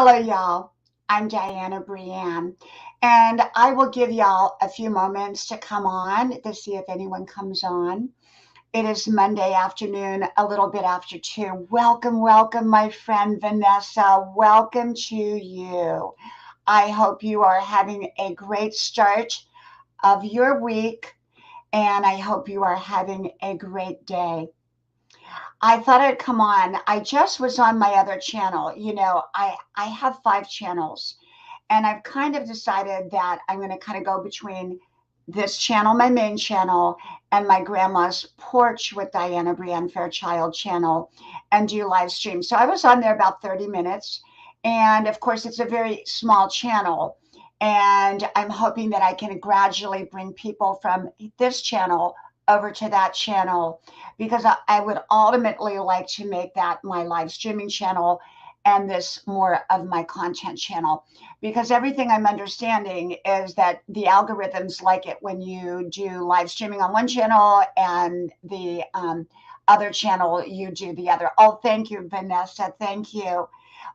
Hello, y'all. I'm Diana Brienne, and I will give y'all a few moments to come on to see if anyone comes on. It is Monday afternoon, a little bit after 2. Welcome, welcome, my friend Vanessa. Welcome to you. I hope you are having a great start of your week, and I hope you are having a great day. I thought I'd come on. I just was on my other channel. I have 5 channels, and I've kind of decided that I'm going to kind of go between this channel, my main channel, and my grandma's porch with Diana Brienne Fairchild channel and do live streams. So I was on there about 30 minutes. And of course, it's a very small channel. And I'm hoping that I can gradually bring people from this channel over to that channel because I would ultimately like to make that my live streaming channel and this more of my content channel, because everything I'm understanding is that the algorithms like it when you do live streaming on one channel and the other channel you do the other. Oh, thank you, Vanessa. Thank you.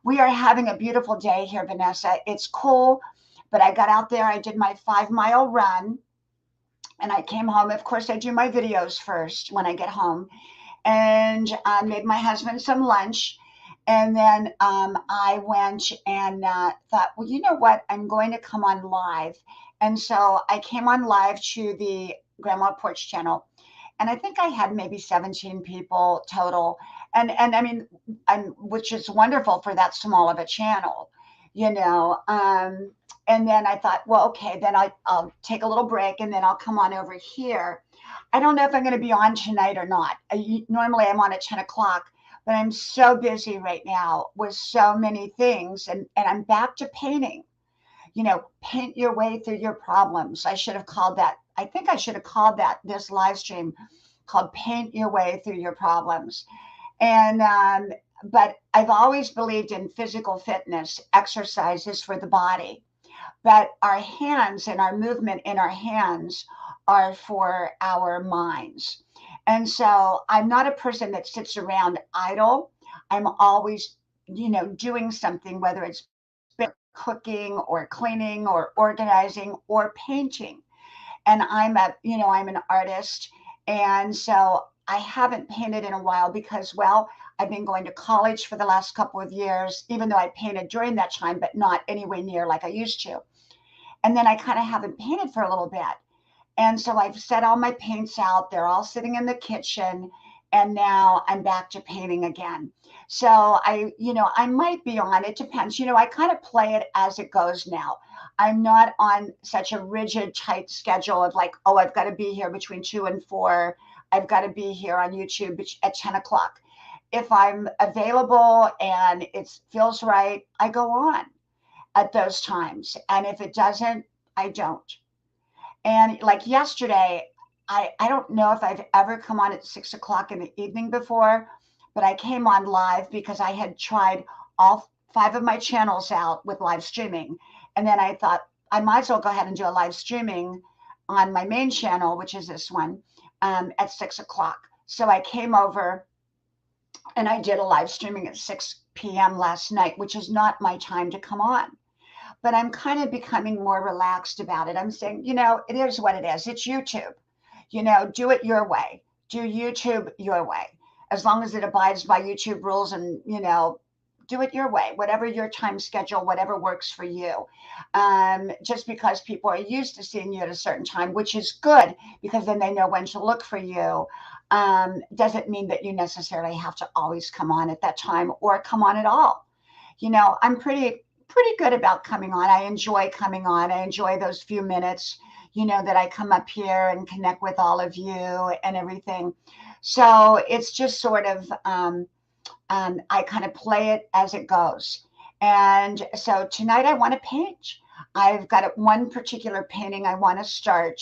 We are having a beautiful day here, Vanessa. It's cool, but I got out there. I did my 5 mile run and I came home. Of course, I do my videos first when I get home, and made my husband some lunch. And then I went and thought, well, you know what? I'm going to come on live. And so I came on live to the Grandma Porch channel. And I think I had maybe 17 people total. And I mean, which is wonderful for that small of a channel, you know. And then I thought, well, okay, then I'll take a little break and then I'll come on over here. I don't know if I'm going to be on tonight or not. Normally I'm on at 10 o'clock, but I'm so busy right now with so many things. And I'm back to painting. Paint your way through your problems. I should have called that. I think I should have called that this live stream called Paint Your Way Through Your Problems. And, but I've always believed in physical fitness. Exercise is for the body, but our hands and our movement in our hands are for our minds. And so I'm not a person that sits around idle. I'm always, doing something, whether it's cooking or cleaning or organizing or painting. And I'm an artist. And so I haven't painted in a while because, well, I've been going to college for the last couple of years, even though I painted during that time, but not anywhere near like I used to. And then I kind of haven't painted for a little bit. And so I've set all my paints out. They're all sitting in the kitchen. And now I'm back to painting again. So I might be on, it depends. I kind of play it as it goes now. I'm not on such a rigid, tight schedule of like, oh, I've got to be here between 2 and 4. I've got to be here on YouTube at 10 o'clock. If I'm available and it feels right, I go on at those times. And if it doesn't, I don't. And like yesterday, I don't know if I've ever come on at 6 o'clock in the evening before, but I came on live because I had tried all 5 of my channels out with live streaming. And then I thought I might as well go ahead and do a live streaming on my main channel, which is this one, at 6 o'clock. So I came over and I did a live streaming at 6 p.m. last night, which is not my time to come on, but I'm kind of becoming more relaxed about it. I'm saying, it is what it is. It's YouTube. Do it your way. Do YouTube your way. As long as it abides by YouTube rules and, do it your way, whatever your time schedule, whatever works for you. Just because people are used to seeing you at a certain time, which is good because then they know when to look for you, doesn't mean that you necessarily have to always come on at that time or come on at all. I'm pretty good about coming on. I enjoy coming on. I enjoy those few minutes, that I come up here and connect with all of you and everything. So it's just sort of, I kind of play it as it goes. And so tonight I want to paint. I've got one particular painting I want to start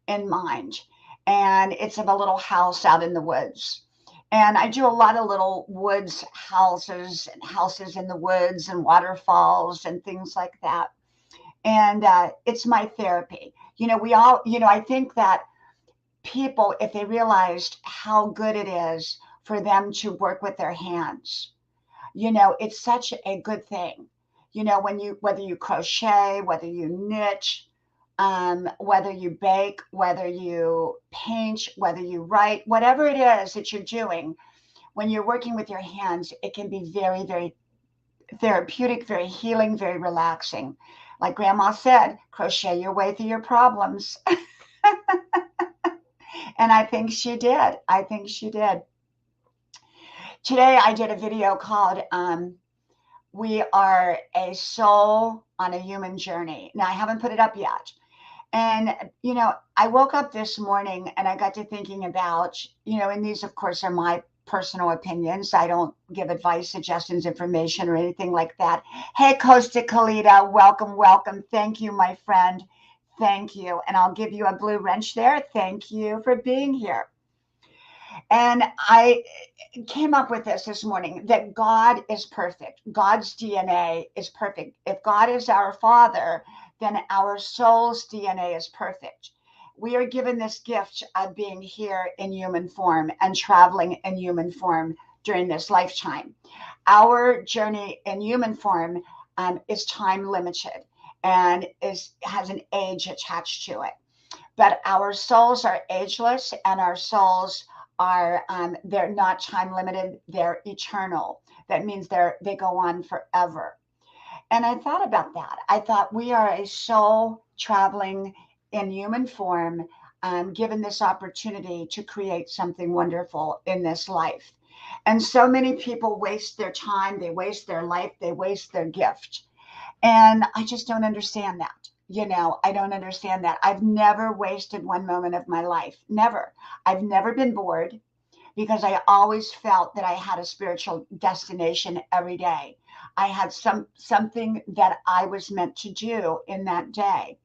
in mind, and it's of a little house out in the woods. And I do a lot of little woods houses and houses in the woods and waterfalls and things like that. And it's my therapy. I think that people, if they realized how good it is for them to work with their hands, it's such a good thing. You know, whether you crochet, whether you knit, whether you bake, whether you paint, whether you write, whatever it is that you're doing, when you're working with your hands, it can be very, very therapeutic, very healing, very relaxing. Like Grandma said, crochet your way through your problems. And I think she did. I think she did. Today I did a video called We Are a Soul on a Human Journey. Now, I haven't put it up yet. And, you know, I woke up this morning and I got to thinking about, you know, and these, of course, are my personal opinions. I don't give advice, suggestions, information, or anything like that. Hey, Costa Kalita, welcome, welcome. Thank you, my friend. Thank you. And I'll give you a blue wrench there. Thank you for being here. And I came up with this morning that God is perfect. God's DNA is perfect. If God is our Father, then our soul's DNA is perfect. We are given this gift of being here in human form and traveling in human form during this lifetime. Our journey in human form is time limited and has an age attached to it. But our souls are ageless, and our souls are they're not time limited, they're eternal. That means they go on forever. And I thought about that. I thought we are a soul traveling in human form, given this opportunity to create something wonderful in this life. And so many people waste their time, they waste their life, they waste their gift. And I just don't understand that. You know, I don't understand that. I've never wasted one moment of my life. Never. I've never been bored because I always felt that I had a spiritual destination every day. I had something that I was meant to do in that day.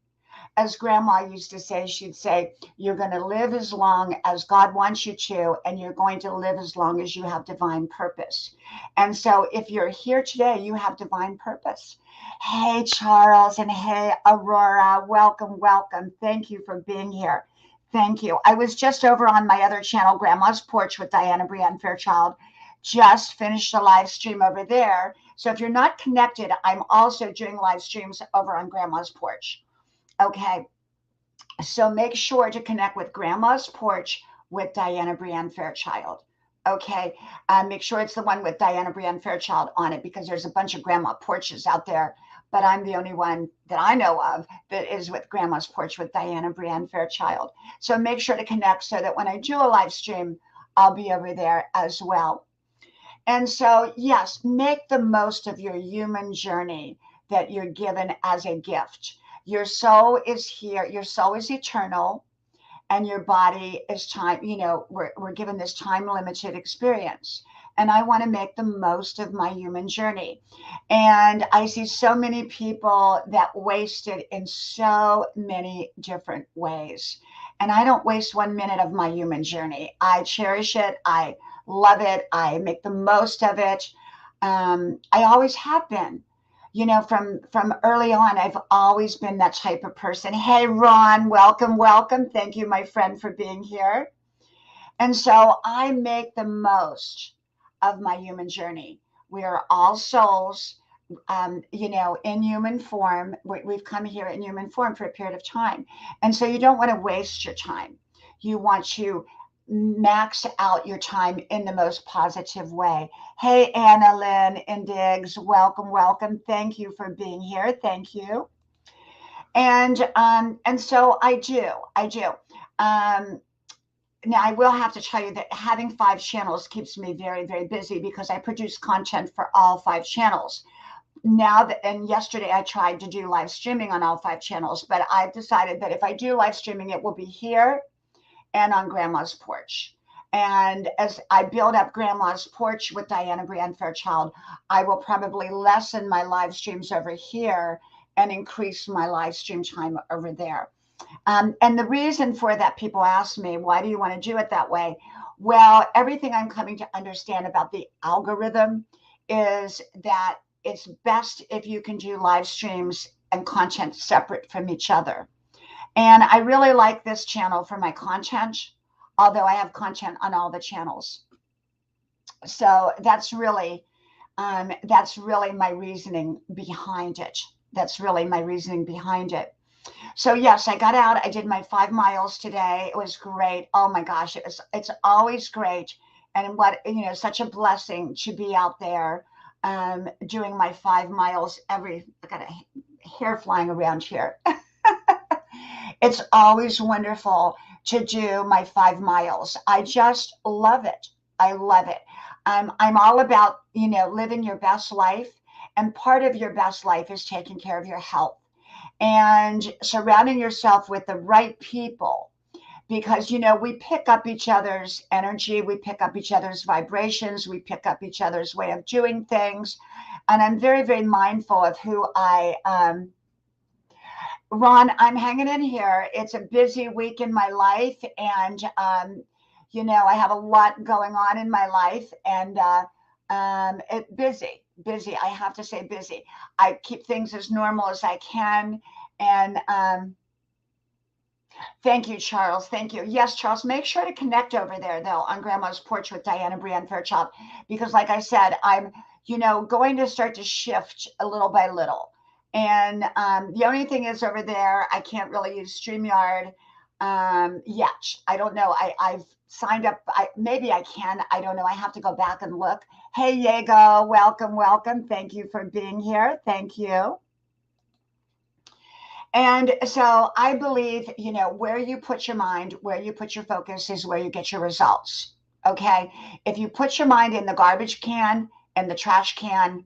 As Grandma used to say, she'd say, you're going to live as long as God wants you to, and you're going to live as long as you have divine purpose. And so if you're here today, you have divine purpose. Hey, Charles, and hey, Aurora, welcome, welcome. Thank you for being here. Thank you. I was just over on my other channel, Grandma's Porch with Diana Brienne Fairchild. Just finished a live stream over there. So if you're not connected, I'm also doing live streams over on Grandma's Porch. Okay, so make sure to connect with Grandma's Porch with Diana Brienne Fairchild. Okay, make sure it's the one with Diana Brienne Fairchild on it, because there's a bunch of Grandma Porches out there, but I'm the only one that I know of that is with Grandma's Porch with Diana Brienne Fairchild. So make sure to connect so that when I do a live stream, I'll be over there as well. And so, yes, make the most of your human journey that you're given as a gift. Your soul is here, your soul is eternal, and your body is time. You know, we're given this time limited experience. And I want to make the most of my human journey. And I see so many people that waste it in so many different ways. And I don't waste 1 minute of my human journey. I cherish it. I love it. I make the most of it. I always have been. You know, from early on, I've always been that type of person. Hey, Ron, welcome, welcome. Thank you, my friend, for being here. And so I make the most of my human journey. We are all souls, you know, in human form. We've come here in human form for a period of time. And so you don't want to waste your time. You want to max out your time in the most positive way. Hey, Anna Lynn and Diggs, welcome, welcome. Thank you for being here. Thank you. And so I do. Now I will have to tell you that having 5 channels keeps me very, very busy, because I produce content for all 5 channels. Now that, and yesterday I tried to do live streaming on all 5 channels, but I've decided that if I do live streaming, it will be here and on Grandma's Porch. And as I build up Grandma's Porch with Diana Brienne Fairchild, I will probably lessen my live streams over here and increase my live stream time over there. And the reason for that, people ask me, why do you want to do it that way? Well, everything I'm coming to understand about the algorithm is that it's best if you can do live streams and content separate from each other. And I really like this channel for my content, although I have content on all the channels. So that's really That's really my reasoning behind it. That's really my reasoning behind it. So yes, I got out. I did my 5 miles today. It was great. Oh my gosh, it's always great. And what, such a blessing to be out there doing my 5 miles I got a hair flying around here. It's always wonderful to do my 5 miles. I just love it. I love it. I'm all about, living your best life. And part of your best life is taking care of your health and surrounding yourself with the right people, because we pick up each other's energy, we pick up each other's vibrations, we pick up each other's way of doing things. And I'm very, very mindful of who Ron, I'm hanging in here. It's a busy week in my life, and I have a lot going on in my life, and busy. I have to say busy. I keep things as normal as I can, and thank you, Charles. Thank you. Yes, Charles, make sure to connect over there, though, on Grandma's Porch with Diana Brienne Fairchild, because, like I said, I'm, going to start to shift a little by little. And the only thing is over there, I can't really use StreamYard yet. I don't know. I've signed up. Maybe I can. I don't know. I have to go back and look. Hey, Diego, welcome, welcome. Thank you for being here. Thank you. And so I believe, where you put your mind, where you put your focus is where you get your results. Okay. If you put your mind in the garbage can and the trash can,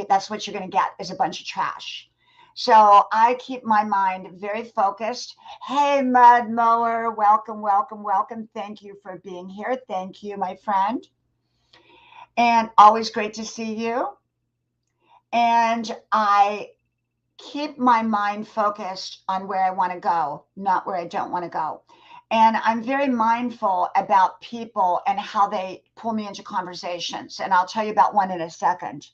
that's what you're going to get, is a bunch of trash. So I keep my mind very focused. Hey, Mud Mower, welcome, welcome, welcome. Thank you for being here. Thank you, my friend. And always great to see you. And I keep my mind focused on where I want to go, not where I don't want to go. And I'm very mindful about people and how they pull me into conversations. And I'll tell you about one in a second.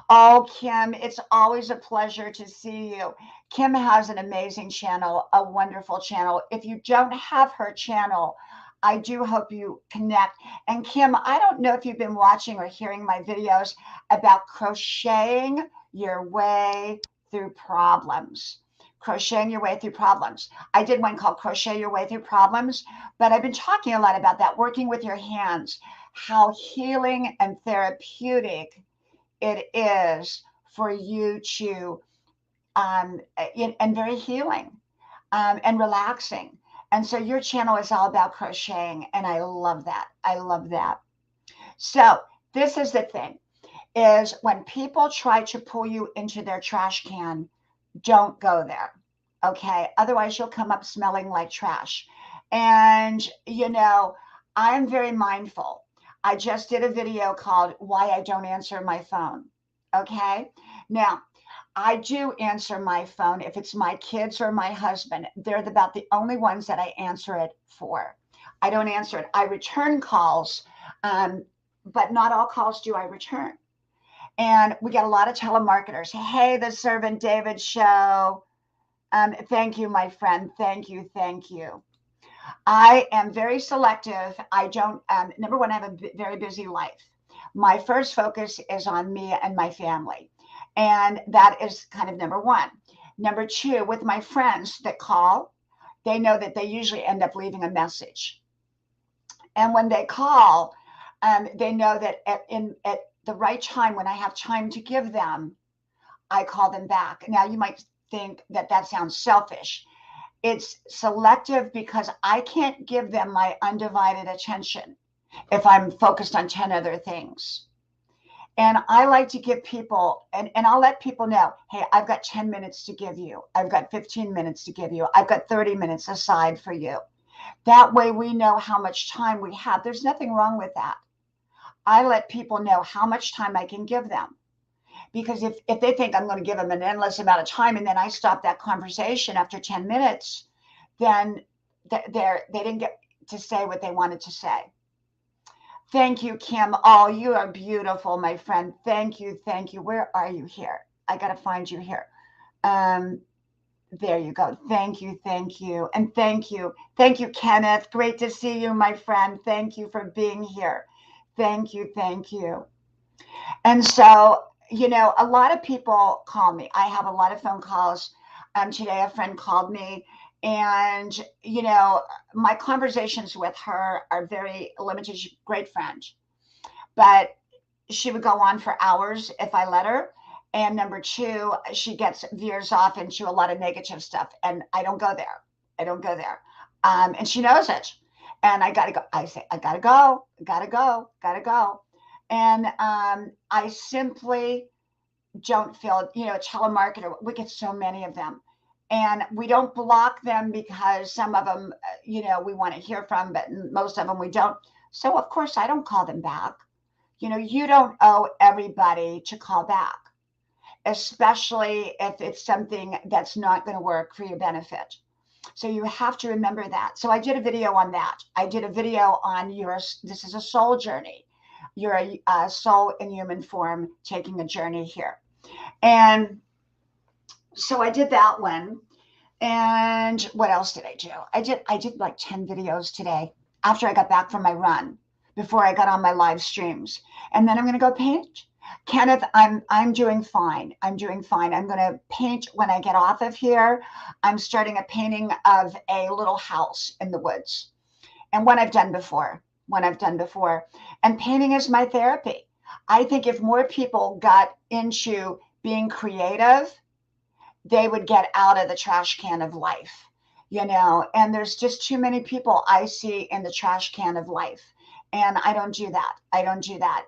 Oh, Kim, it's always a pleasure to see you. Kim has an amazing channel, a wonderful channel. If you don't have her channel, I do hope you connect. And Kim, I don't know if you've been watching or hearing my videos about crocheting your way through problems. Crocheting your way through problems. I did one called Crochet Your Way Through Problems, but I've been talking a lot about that, working with your hands, how healing and therapeutic it is for you to, and very healing and relaxing. And so your channel is all about crocheting, and I love that. I love that. So this is the thing, is when people try to pull you into their trash can, don't go there. Okay. Otherwise you'll come up smelling like trash. And, I'm very mindful. I just did a video called Why I Don't Answer My Phone. Okay. Now, I do answer my phone if it's my kids or my husband. They're about the only ones that I answer it for. I don't answer it. I return calls, but not all calls do I return. And we get a lot of telemarketers. Hey, the Servant David Show. Thank you, my friend. Thank you. Thank you. I am very selective. I don't, number one, I have a very busy life. My first focus is on me and my family. And that is kind of number one. Number two, with my friends that call, they know that they usually end up leaving a message. And when they call, they know that at the right time, when I have time to give them, I call them back. Now, you might think that that sounds selfish. It's selective because I can't give them my undivided attention if I'm focused on 10 other things. And I like to give people, and I'll let people know, hey, I've got 10 minutes to give you. I've got 15 minutes to give you. I've got 30 minutes aside for you. That way we know how much time we have. There's nothing wrong with that. I let people know how much time I can give them. Because if they think I'm going to give them an endless amount of time and then I stop that conversation after 10 minutes, then they didn't get to say what they wanted to say. Thank you, Kim. Oh, you are beautiful, my friend. Thank you. Thank you. Where are you here? I got to find you here. There you go. Thank you. Thank you. And thank you. Thank you, Kenneth. Great to see you, my friend. Thank you for being here. Thank you. Thank you. And so, a lot of people call me. I have a lot of phone calls. Today, a friend called me, and, my conversations with her are very limited. She's a great friend, but she would go on for hours if I let her. And number two, she gets veers off into a lot of negative stuff, and I don't go there. I don't go there. And she knows it. And I gotta go. I say, I gotta go, gotta go, gotta go. And I simply don't feel, telemarketer. We get so many of them, and we don't block them because some of them, we want to hear from, but most of them we don't. So of course I don't call them back. You don't owe everybody to call back, especially if it's something that's not going to work for your benefit. So you have to remember that. So I did a video on that. I did a video on this is a soul journey. You're a soul in human form taking a journey here. And so I did that one. And what else did I do? I did like 10 videos today after I got back from my run, before I got on my live streams. And then I'm going to go paint. Kenneth, I'm doing fine. I'm doing fine. I'm going to paint when I get off of here. I'm starting a painting of a little house in the woods. And one I've done before. And painting is my therapy. I think if more people got into being creative, they would get out of the trash can of life, and there's just too many people I see in the trash can of life. And I don't do that.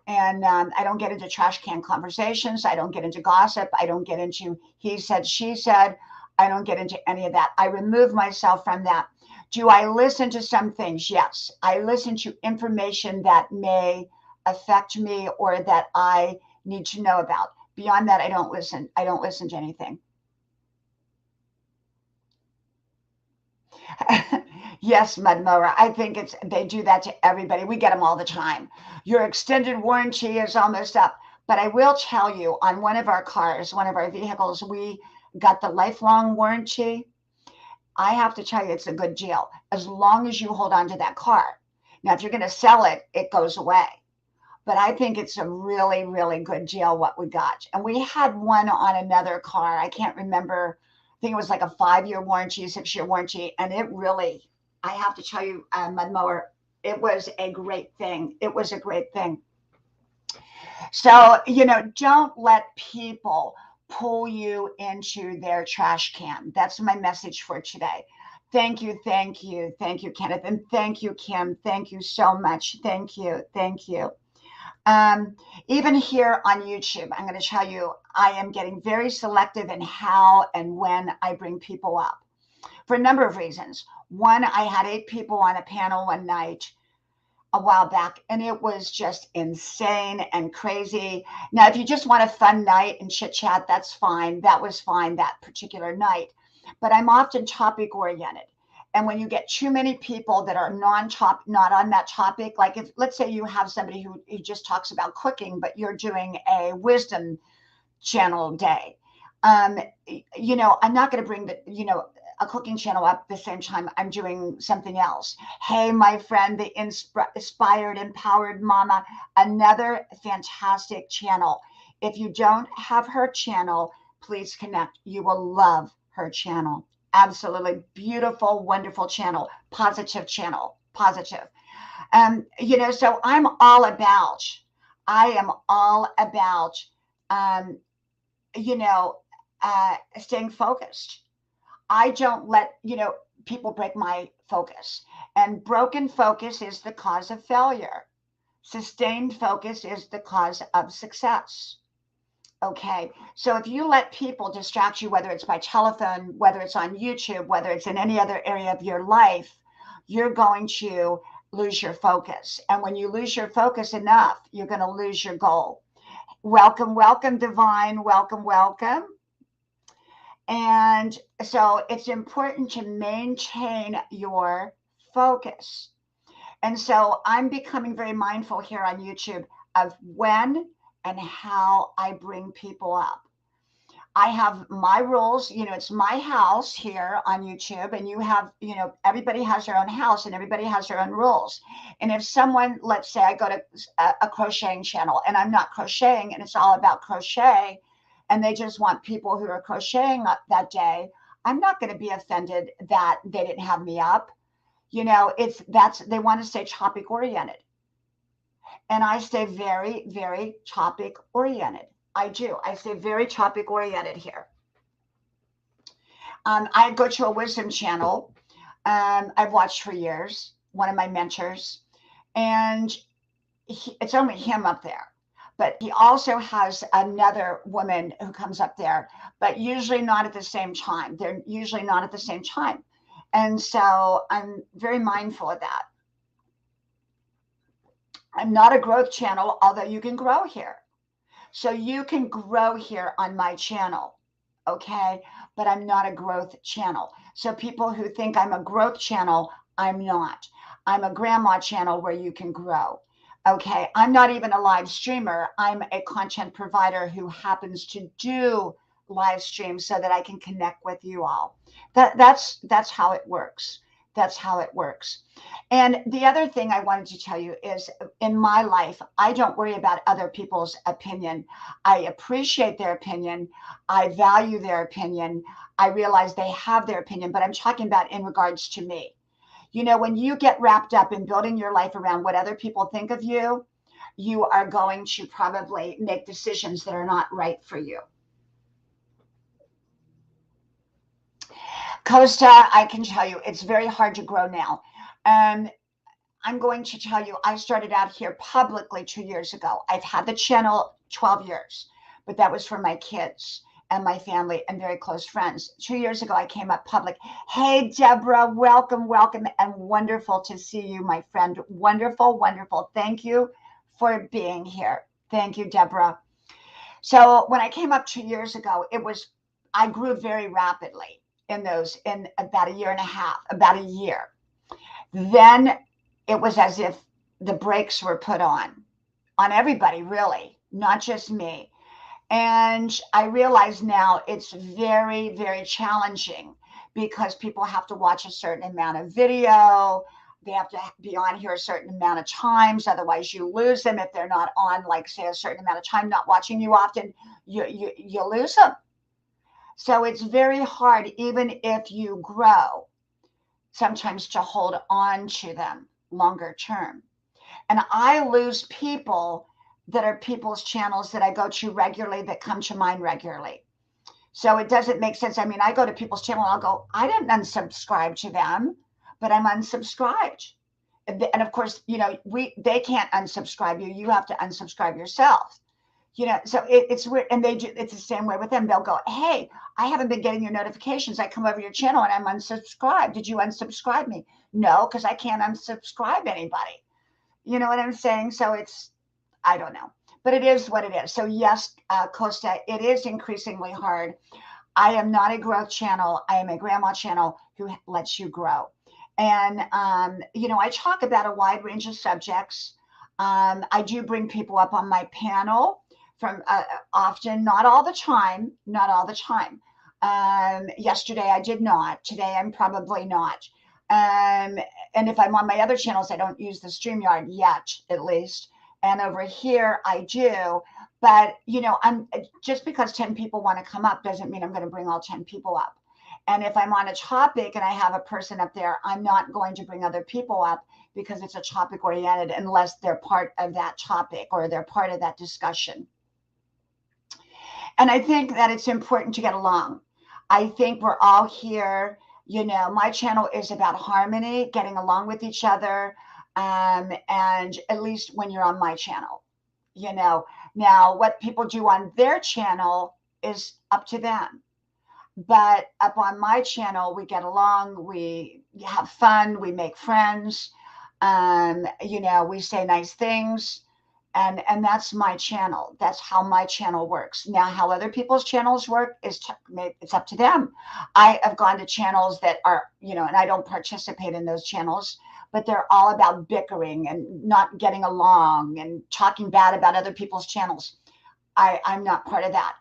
And I don't get into trash can conversations. I don't get into gossip. I don't get into he said, she said. I don't get into any of that. I remove myself from that. Do I listen to some things? Yes. I listen to information that may affect me or that I need to know about. Beyond that, I don't listen. I don't listen to anything. Yes, Mudmower. I think they do that to everybody. We get them all the time. Your extended warranty is almost up. But I will tell you, on one of our cars, one of our vehicles, we got the lifelong warranty. I have to tell you, it's a good deal as long as you hold on to that car. Now, if you're going to sell it, it goes away. But I think it's a really, really good deal what we got. And we had one on another car. I can't remember. I think it was like a 5-year warranty, 6-year warranty. And it really, I have to tell you, Mudmower, it was a great thing. It was a great thing. So, don't let people pull you into their trash can. That's my message for today. Thank you, thank you, thank you, Kenneth. And thank you, Kim. Thank you so much. Thank you, thank you. Even here on YouTube, I'm going to tell you, I am getting very selective in how and when I bring people up for a number of reasons. One, I had 8 people on a panel one night a while back, and it was just insane and crazy. Now, if you just want a fun night and chit chat, that's fine. That was fine that particular night. But I'm often topic oriented. And when you get too many people that are not on that topic, like if, let's say you have somebody who just talks about cooking, but you're doing a wisdom channel day, I'm not going to bring a cooking channel up the same time I'm doing something else. Hey, my friend, the Inspired Empowered Mama, another fantastic channel. If you don't have her channel, please connect. You will love her channel. Absolutely beautiful, wonderful channel, positive channel, positive. So I am all about, staying focused. I don't let, people break my focus. And broken focus is the cause of failure. Sustained focus is the cause of success. Okay, so if you let people distract you, whether it's by telephone, whether it's on YouTube, whether it's in any other area of your life, you're going to lose your focus. And when you lose your focus enough, you're going to lose your goal. Welcome, welcome, Divine. Welcome, welcome. And so it's important to maintain your focus. And so I'm becoming very mindful here on YouTube of when and how I bring people up. I have my rules, it's my house here on YouTube, and you have, everybody has their own house and everybody has their own rules. And if someone, let's say I go to a crocheting channel and I'm not crocheting and it's all about crochet, and they just want people who are crocheting that day, I'm not going to be offended that they didn't have me up. They want to stay topic oriented. And I stay very, very topic oriented. I do. I stay very topic oriented here. I go to a wisdom channel I've watched for years, one of my mentors, and it's only him up there. But he also has another woman who comes up there, but usually not at the same time. They're usually not at the same time. And so I'm very mindful of that. I'm not a growth channel, although you can grow here. So you can grow here on my channel, okay? But I'm not a growth channel. So people who think I'm a growth channel, I'm not. I'm a grandma channel where you can grow, okay? I'm not even a live streamer. I'm a content provider who happens to do live streams so that I can connect with you all. That's how it works. That's how it works. And the other thing I wanted to tell you is in my life, I don't worry about other people's opinion. I appreciate their opinion. I value their opinion. I realize they have their opinion, but I'm talking about in regards to me. When you get wrapped up in building your life around what other people think of you, you are going to probably make decisions that are not right for you. Costa, I can tell you, it's very hard to grow now. I'm going to tell you, I started out here publicly 2 years ago. I've had the channel 12 years, but that was for my kids and my family and very close friends. 2 years ago, I came up public. Hey, Deborah, welcome, welcome, and wonderful to see you, my friend. Wonderful, wonderful. Thank you for being here. Thank you, Deborah. So when I came up 2 years ago, I grew very rapidly in about a year and a half, about a year. Then it was as if the brakes were put on everybody, really, not just me. And I realize now it's very, very challenging because people have to watch a certain amount of video. They have to be on here a certain amount of times. Otherwise, you lose them if they're not on, like, say, a certain amount of time, not watching you often, you lose them. So it's very hard, even if you grow, sometimes to hold on to them longer term. And I lose people that are people's channels that I go to regularly, that come to mine regularly. So it doesn't make sense. I mean, I go to people's channel and I'll go, I didn't unsubscribe to them, but I'm unsubscribed. And of course, they can't unsubscribe you. You have to unsubscribe yourself. So it's weird. And it's the same way with them. They'll go, hey, I haven't been getting your notifications. I come over your channel and I'm unsubscribed. Did you unsubscribe me? No, because I can't unsubscribe anybody. You know what I'm saying? So I don't know, but it is what it is. So yes, Costa, it is increasingly hard. I am not a growth channel. I am a grandma channel who lets you grow. And, I talk about a wide range of subjects. I do bring people up on my panel from often, not all the time. Yesterday I did not. Today I'm probably not. And if I'm on my other channels, I don't use the StreamYard yet, at least. And over here I do. But, I'm just because 10 people want to come up doesn't mean I'm going to bring all 10 people up. And if I'm on a topic and I have a person up there, I'm not going to bring other people up because it's a topic oriented unless they're part of that topic or they're part of that discussion. And I think that it's important to get along. I think we're all here. My channel is about harmony, getting along with each other. And at least when you're on my channel, now what people do on their channel is up to them. But up on my channel, we get along, we have fun, we make friends, we say nice things. And that's my channel. That's how my channel works. Now, how other people's channels work it's up to them. I have gone to channels that are, and I don't participate in those channels, but they're all about bickering and not getting along and talking bad about other people's channels. I'm not part of that.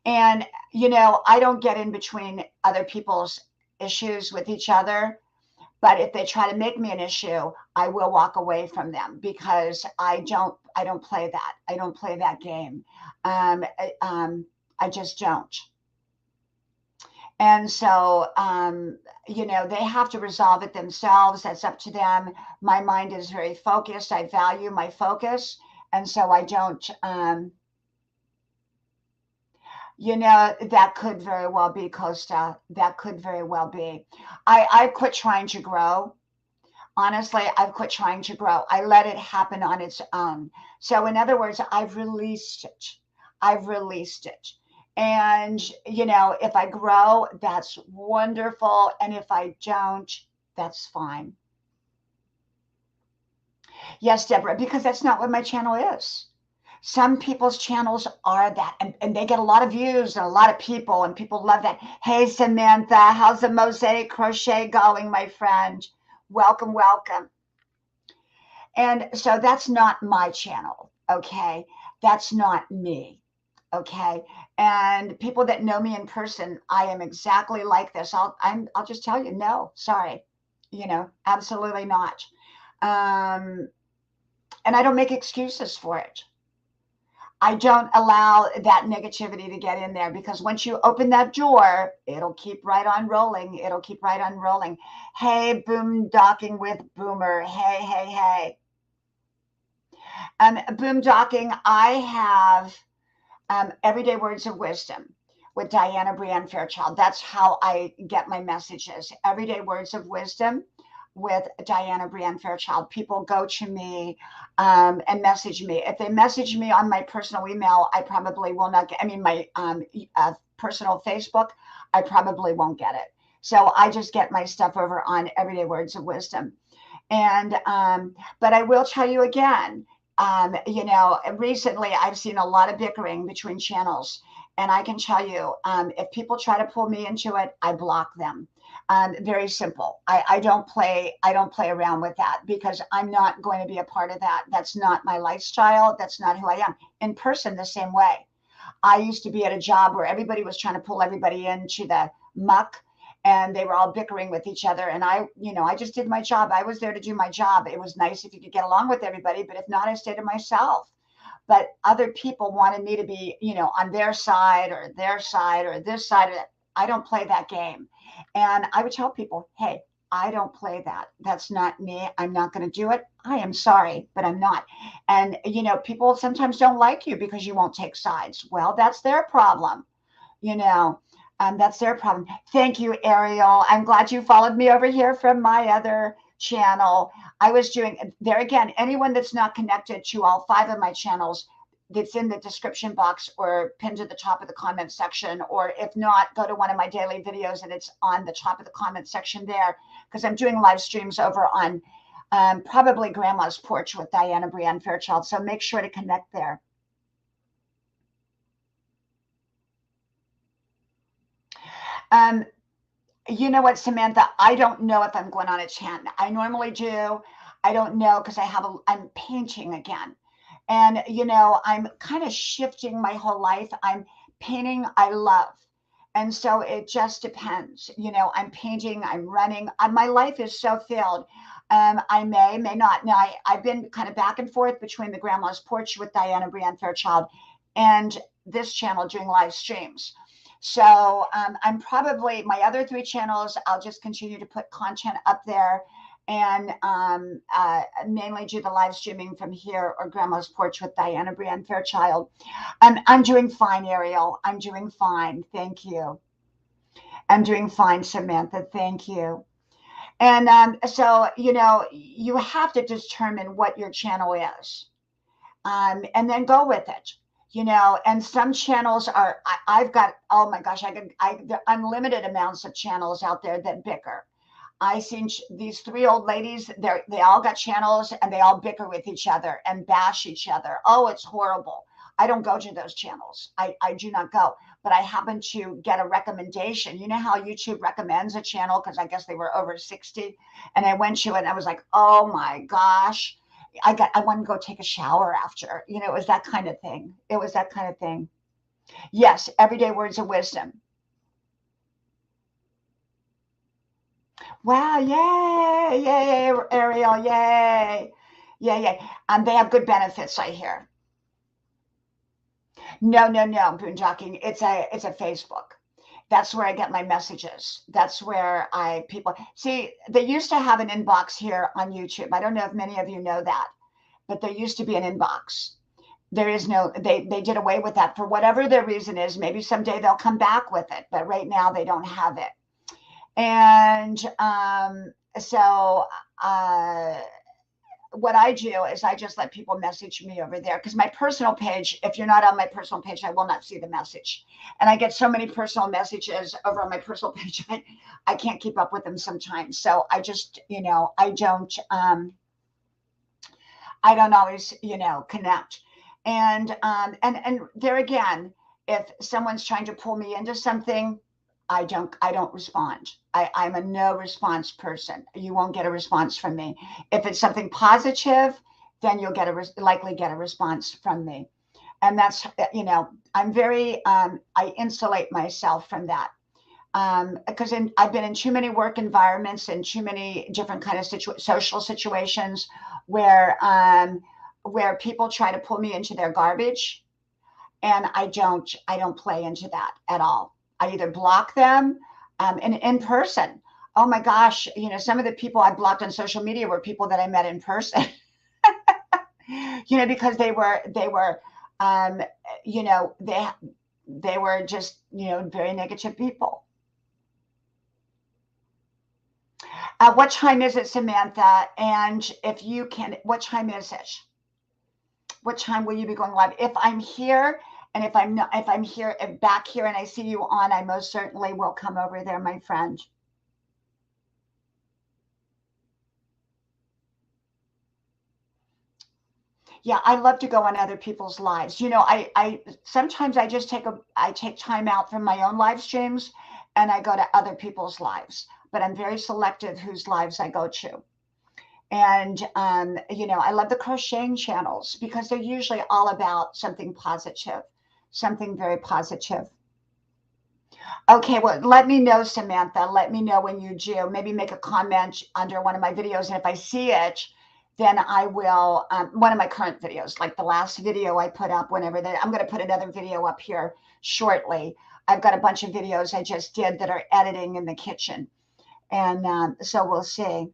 And, you know, I don't get in between other people's issues with each other. But if they try to make me an issue, I will walk away from them because I don't play that. I don't play that game. Um, I, um, I just don't. And so, you know, they have to resolve it themselves. That's up to them. My mind is very focused. I value my focus. And so I don't, you know, that could very well be Costa. That could very well be. I quit trying to grow. Honestly, I've quit trying to grow. I let it happen on its own. So, in other words, I've released it. I've released it. And, you know, if I grow, that's wonderful. And if I don't, that's fine. Yes, Deborah, because that's not what my channel is. Some people's channels are that, and they get a lot of views and a lot of people, and people love that. Hey, Samantha, how's the mosaic crochet going, my friend? Welcome, welcome. And so that's not my channel. Okay. That's not me. Okay. And people that know me in person, I am exactly like this. I'll just tell you, no, sorry. You know, absolutely not. Um, and I don't make excuses for it. I don't allow that negativity to get in there because once you open that door, it'll keep right on rolling. It'll keep right on rolling. Hey, boom docking with Boomer. Hey, hey, hey. Boondocking, I have Everyday Words of Wisdom with Diana Brienne Fairchild. That's how I get my messages. Everyday Words of Wisdom with Diana Brienne Fairchild. People go to me and message me. If they message me on my personal email, I probably will not get, I mean, my personal Facebook, I probably won't get it. So I just get my stuff over on Everyday Words of Wisdom. And, but I will tell you again, you know, recently I've seen a lot of bickering between channels. And I can tell you, if people try to pull me into it, I block them. Very simple. I don't play around with that because I'm not going to be a part of that. That's not my lifestyle. That's not who I am. In person, the same way. I used to be at a job where everybody was trying to pull everybody into the muck and they were all bickering with each other. And I, you know, I just did my job. I was there to do my job. It was nice if you could get along with everybody, but if not, I stayed to myself. But other people wanted me to be, you know, on their side or their side or this side of it. I don't play that game. And I would tell people, hey, I don't play that. That's not me. I'm not going to do it. I am sorry, but I'm not. And, you know, people sometimes don't like you because you won't take sides. Well, that's their problem, you know. That's their problem. Thank you, Ariel. I'm glad you followed me over here from my other channel. I was doing there again, anyone that's not connected to all 5 of my channels, that's in the description box or pinned to the top of the comment section. Or if not, go to one of my daily videos and it's on the top of the comment section there because I'm doing live streams over on probably Grandma's Porch with Diana Brienne Fairchild. So make sure to connect there. Um, You know what, Samantha? I don't know if I'm going on a chant. I normally do. I don't know because I'm painting again. And, you know, I'm kind of shifting my whole life. I'm painting, I love. And so it just depends. You know, I'm painting, I'm running. My life is so filled. I may not. Now, I've been kind of back and forth between the Grandma's Porch with Diana Brienne Fairchild and this channel doing live streams. So I'm probably my other 3 channels. I'll just continue to put content up there and mainly do the live streaming from here or Grandma's Porch with Diana Brienne Fairchild. I'm doing fine, Ariel. I'm doing fine. Thank you. I'm doing fine, Samantha. Thank you. And so, you know, you have to determine what your channel is and then go with it. You know, and some channels are, I've got, oh my gosh, there are unlimited amounts of channels out there that bicker. I seen these 3 old ladies, they all got channels and they all bicker with each other and bash each other. Oh, it's horrible. I don't go to those channels. I do not go, but I happen to get a recommendation. You know how YouTube recommends a channel because I guess they were over 60. And I went to it and I was like, oh my gosh, I want to go take a shower after, you know, it was that kind of thing. It was that kind of thing. Yes, everyday words of wisdom. Wow, yay, yay, Ariel, yay. Yay, yay. They have good benefits, I hear. No, no, no, Boondocking. It's a Facebook. That's where I get my messages. That's where I people see. They used to have an inbox here on YouTube. I don't know if many of you know that, but there used to be an inbox. There is no. They did away with that for whatever their reason is. Maybe someday they'll come back with it, but right now they don't have it. And so uh, what I do is I just let people message me over there because my personal page, if you're not on my personal page, I will not see the message. And I get so many personal messages over on my personal page, I can't keep up with them sometimes. So I just, I don't always, connect. And there again, if someone's trying to pull me into something, I don't respond. I'm a no response person. You won't get a response from me. If it's something positive, then you'll likely get a response from me. And that's, I'm very, I insulate myself from that. Because I've been in too many work environments and too many different kind of social situations where where people try to pull me into their garbage, and I don't play into that at all. I either block them, and in person. Oh my gosh, some of the people I blocked on social media were people that I met in person. Because they were, um, they were just very negative people. What time is it, Samantha? And if you can, what time is it? What time will you be going live? If I'm here, and if I'm not, if I'm here back here and I see you on, I most certainly will come over there, my friend. Yeah, I love to go on other people's lives. I sometimes I take time out from my own live streams and I go to other people's lives, but I'm very selective whose lives I go to. And I love the crocheting channels because they're usually all about something positive, something very positive. Okay, well, let me know, Samantha. Let me know when you do. Maybe make a comment under one of my videos, and if I see it, then I will. One of my current videos, like the last video I put up, whenever that, I'm going to put another video up here shortly. I've got a bunch of videos I just did that are editing in the kitchen, and so we'll see.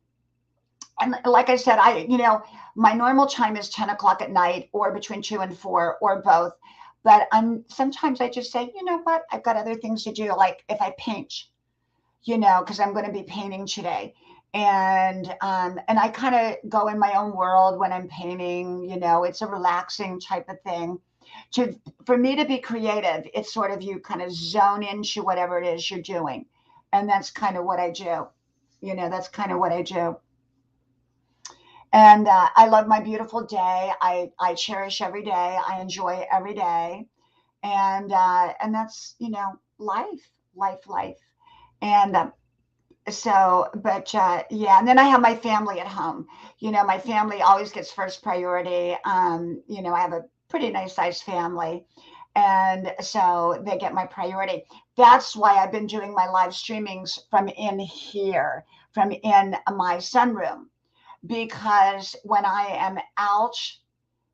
And like I said, my normal time is 10 o'clock at night or between 2 and 4 or both. But sometimes I just say, you know what? I've got other things to do. Like if I paint, because I'm going to be painting today. And I kind of go in my own world when I'm painting, it's a relaxing type of thing. For me to be creative, it's sort of you kind of zone into whatever it is you're doing. And that's kind of what I do. That's kind of what I do. And I love my beautiful day. I cherish every day. I enjoy every day, and that's life. And but yeah. And then I have my family at home. My family always gets first priority. I have a pretty nice sized family, and so they get my priority. That's why I've been doing my live streamings from in here, from in my sunroom, because when I am out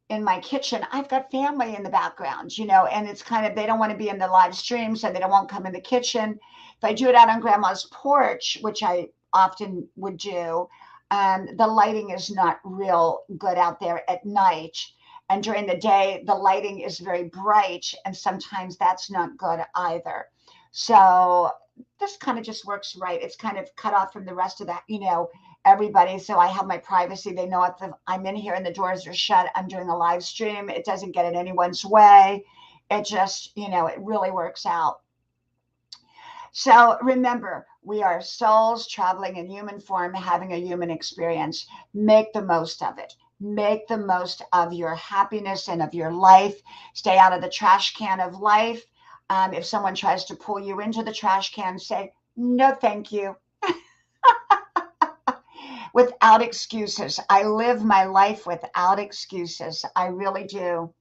in my kitchen, I've got family in the background, and it's kind of, they don't want to be in the live stream, so they don't want to come in the kitchen. If I do it out on grandma's porch, which I often would do, the lighting is not real good out there at night. And during the day, the lighting is very bright, and sometimes that's not good either. So this kind of just works right. It's kind of cut off from the rest of that, everybody. So I have my privacy. They know if I'm in here and the doors are shut, I'm doing a live stream. It doesn't get in anyone's way. It just, it really works out. So remember, we are souls traveling in human form, having a human experience. Make the most of it. Make the most of your happiness and of your life. Stay out of the trash can of life. If someone tries to pull you into the trash can, say, no, thank you. Without excuses. I live my life without excuses. I really do.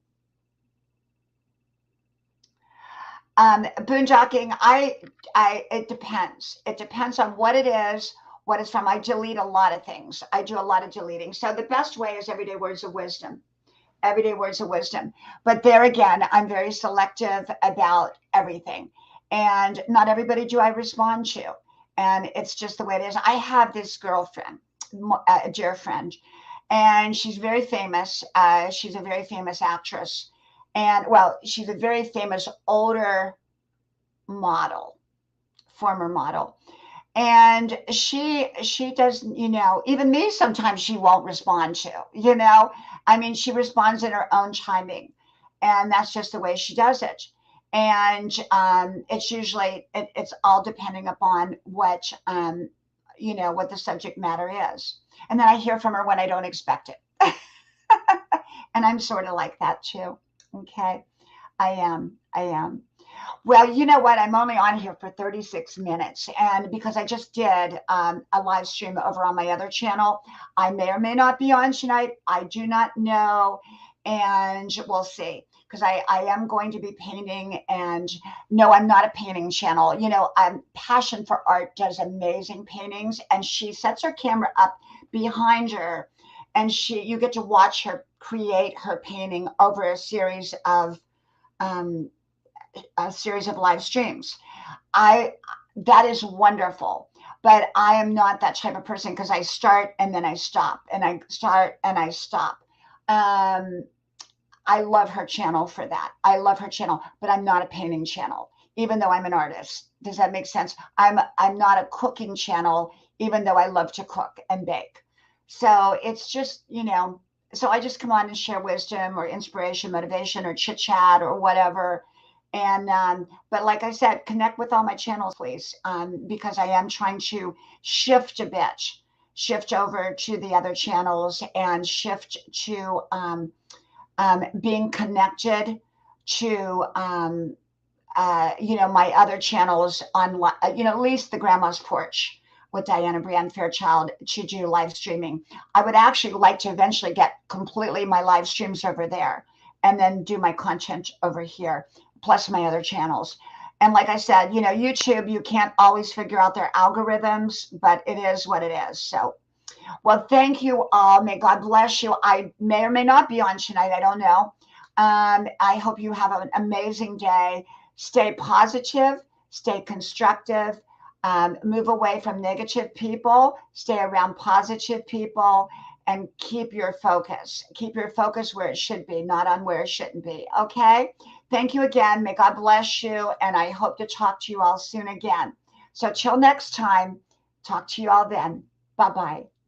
Boondocking, it depends. It depends on what it is, what it's from. I delete a lot of things. I do a lot of deleting. So the best way is everyday words of wisdom. Everyday words of wisdom. But there again, I'm very selective about everything. And not everybody do I respond to. And it's just the way it is. I have this girlfriend, a dear friend, and she's very famous. She's a very famous actress. And well, she's a very famous older model, former model. And she does, even me sometimes she won't respond to. I mean, she responds in her own timing, and that's just the way she does it. And it's usually it's all depending upon what the subject matter is. And then I hear from her when I don't expect it. And I'm sort of like that too. Okay. I am. Well, you know what? I'm only on here for 36 minutes. And because I just did a live stream over on my other channel, I may or may not be on tonight. I do not know. And we'll see. Because I am going to be painting. And no, I'm not a painting channel. Passion for Art does amazing paintings. And she sets her camera up behind her. And you get to watch her create her painting over um, a series of live streams. That is wonderful, but I am not that type of person because I start and then I stop and I start and I stop. Um, I love her channel for that. I love her channel, but I'm not a painting channel, even though I'm an artist. Does that make sense? I'm not a cooking channel, even though I love to cook and bake. So it's just, so I just come on and share wisdom or inspiration, motivation, or chit chat or whatever. And but like I said, connect with all my channels, please, because I am trying to shift a bit, shift over to the other channels and shift to being connected to my other channels on at least the Grandma's Porch with Diana Brianne Fairchild to do live streaming. I would actually like to eventually get completely my live streams over there and then do my content over here, plus my other channels. And like I said, YouTube, you can't always figure out their algorithms, but it is what it is. So, well, thank you all. May God bless you. I may or may not be on tonight. I don't know. I hope you have an amazing day. Stay positive, stay constructive, move away from negative people, stay around positive people, and keep your focus. Keep your focus where it should be, not on where it shouldn't be. Okay? Thank you again. May God bless you. And I hope to talk to you all soon again. So till next time, talk to you all then. Bye-bye.